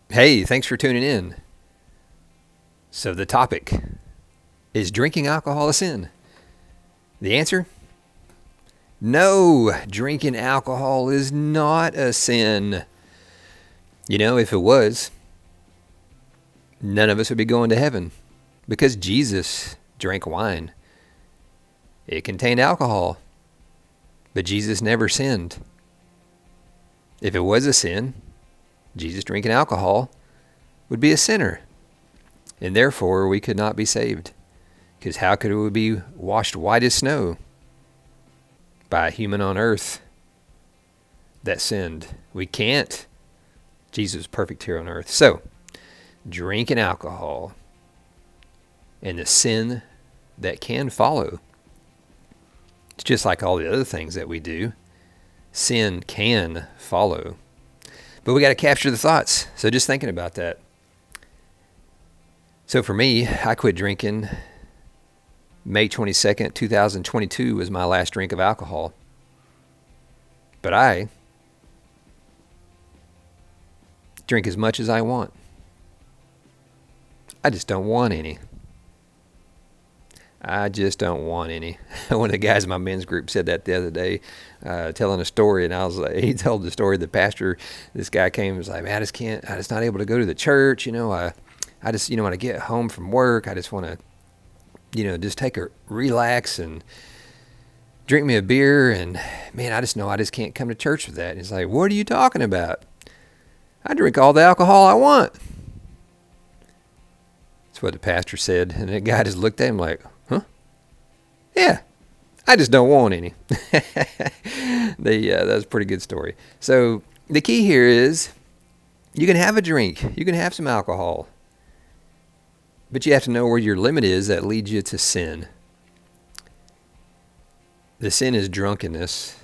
Hey, thanks for tuning in. So, the topic is drinking alcohol a sin? The answer? No, drinking alcohol is not a sin. You know, if it was, none of us would be going to heaven because Jesus drank wine. It contained alcohol, but Jesus never sinned. If it was a sin, Jesus drinking alcohol would be a sinner, and therefore we could not be saved. Because how could we be washed white as snow? By a human on earth that sinned. We can't. Jesus was perfect here on earth. So, drinking alcohol and the sin that can follow. It's just like all the other things that we do. Sin can follow. But we got to capture the thoughts. So just thinking about that. So for me, I quit drinking May 22nd, 2022 was my last drink of alcohol. But I drink as much as I want. I just don't want any. I just don't want any. One of the guys in my men's group said that the other day, telling a story, and I was like, he told the story. The pastor, this guy came and was like, man, I just not able to go to the church. I just, when I get home from work, I just want to, just take a relax and drink me a beer. And man, I just can't come to church with that. And he's like, what are you talking about? I drink all the alcohol I want. That's what the pastor said. And the guy just looked at him like, huh? Yeah, I just don't want any. That was a pretty good story. So the key here is you can have a drink. You can have some alcohol. But you have to know where your limit is that leads you to sin. The sin is drunkenness.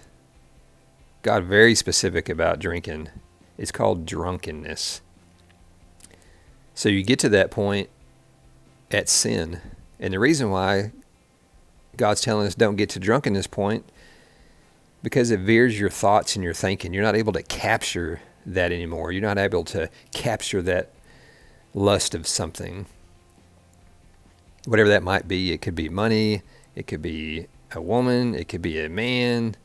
God very specific about drinking. It's called drunkenness. So you get to that point at sin. And the reason why God's telling us don't get to drunkenness point, because it veers your thoughts and your thinking. You're not able to capture that anymore. You're not able to capture that lust of something. Whatever that might be. It could be money. It could be a woman. It could be a man.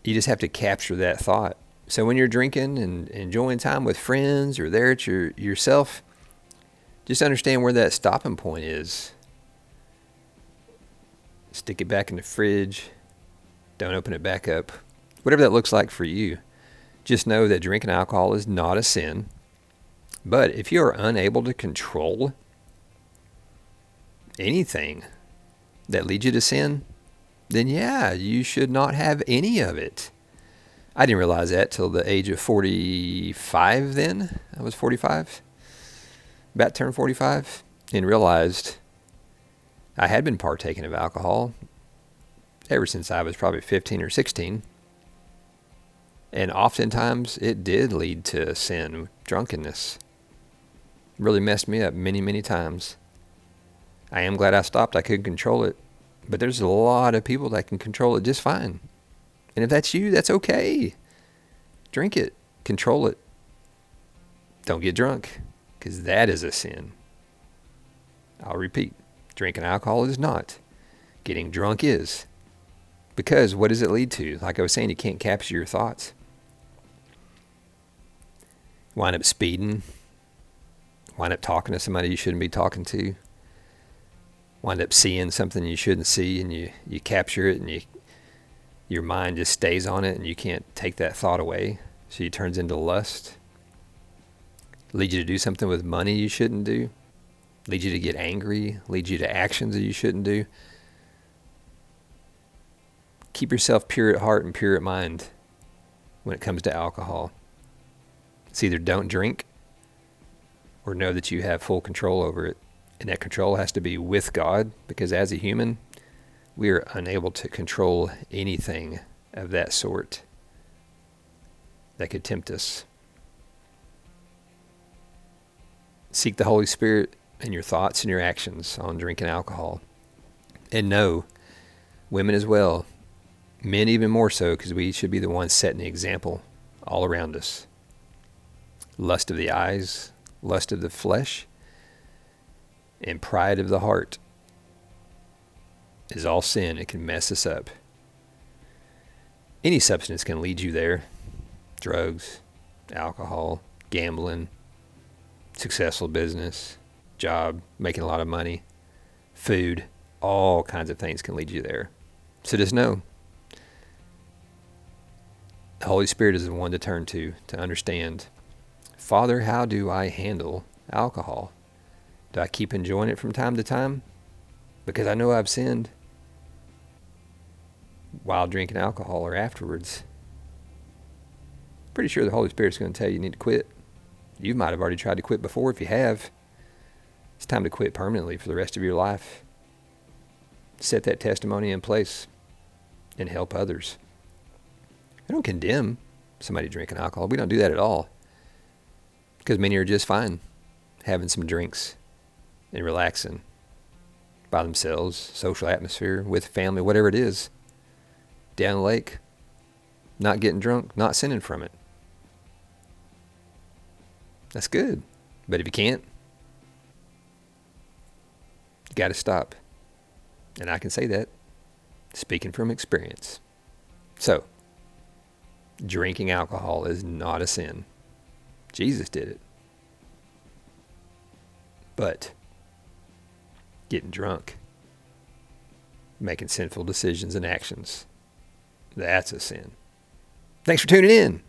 You just have to capture that thought. So when you're drinking and enjoying time with friends or there at yourself, just understand where that stopping point is. Stick it back in the fridge. Don't open it back up. Whatever that looks like for you. Just know that drinking alcohol is not a sin. But if you are unable to control anything that leads you to sin, then yeah, you should not have any of it. I didn't realize that till the age of 45 then. I was 45. About turned 45. And realized I had been partaking of alcohol ever since I was probably 15 or 16. And oftentimes it did lead to sin, drunkenness. Really messed me up many, many times. I am glad I stopped. I couldn't control it. But there's a lot of people that can control it just fine. And if that's you, that's okay. Drink it. Control it. Don't get drunk, because that is a sin. I'll repeat. Drinking alcohol is not. Getting drunk is. Because what does it lead to? Like I was saying, you can't capture your thoughts. Wind up speeding. Wind up talking to somebody you shouldn't be talking to. Wind up seeing something you shouldn't see, and you capture it, and your mind just stays on it, and you can't take that thought away. So it turns into lust. Leads you to do something with money you shouldn't do. Leads you to get angry. Leads you to actions that you shouldn't do. Keep yourself pure at heart and pure at mind when it comes to alcohol. It's either don't drink or know that you have full control over it. And that control has to be with God, because as a human, we are unable to control anything of that sort that could tempt us. Seek the Holy Spirit in your thoughts and your actions on drinking alcohol. And know, women as well, men even more so, because we should be the ones setting the example all around us. lust of the eyes, lust of the flesh, and pride of the heart is all sin. It can mess us up. Any substance can lead you there. Drugs, alcohol, gambling, successful business, job, making a lot of money, food, all kinds of things can lead you there. So just know, the Holy Spirit is the one to turn to understand, Father, how do I handle alcohol? Do I keep enjoying it from time to time? Because I know I've sinned while drinking alcohol or afterwards. Pretty sure the Holy Spirit's going to tell you need to quit. You might have already tried to quit before. If you have, it's time to quit permanently for the rest of your life. Set that testimony in place and help others. We don't condemn somebody drinking alcohol. We don't do that at all. Because many are just fine having some drinks and relaxing by themselves, social atmosphere, with family, whatever it is. Down the lake, not getting drunk, not sinning from it. That's good. But if you can't, you got to stop. And I can say that, speaking from experience. So, drinking alcohol is not a sin. Jesus did it. But getting drunk, making sinful decisions and actions, that's a sin. Thanks for tuning in.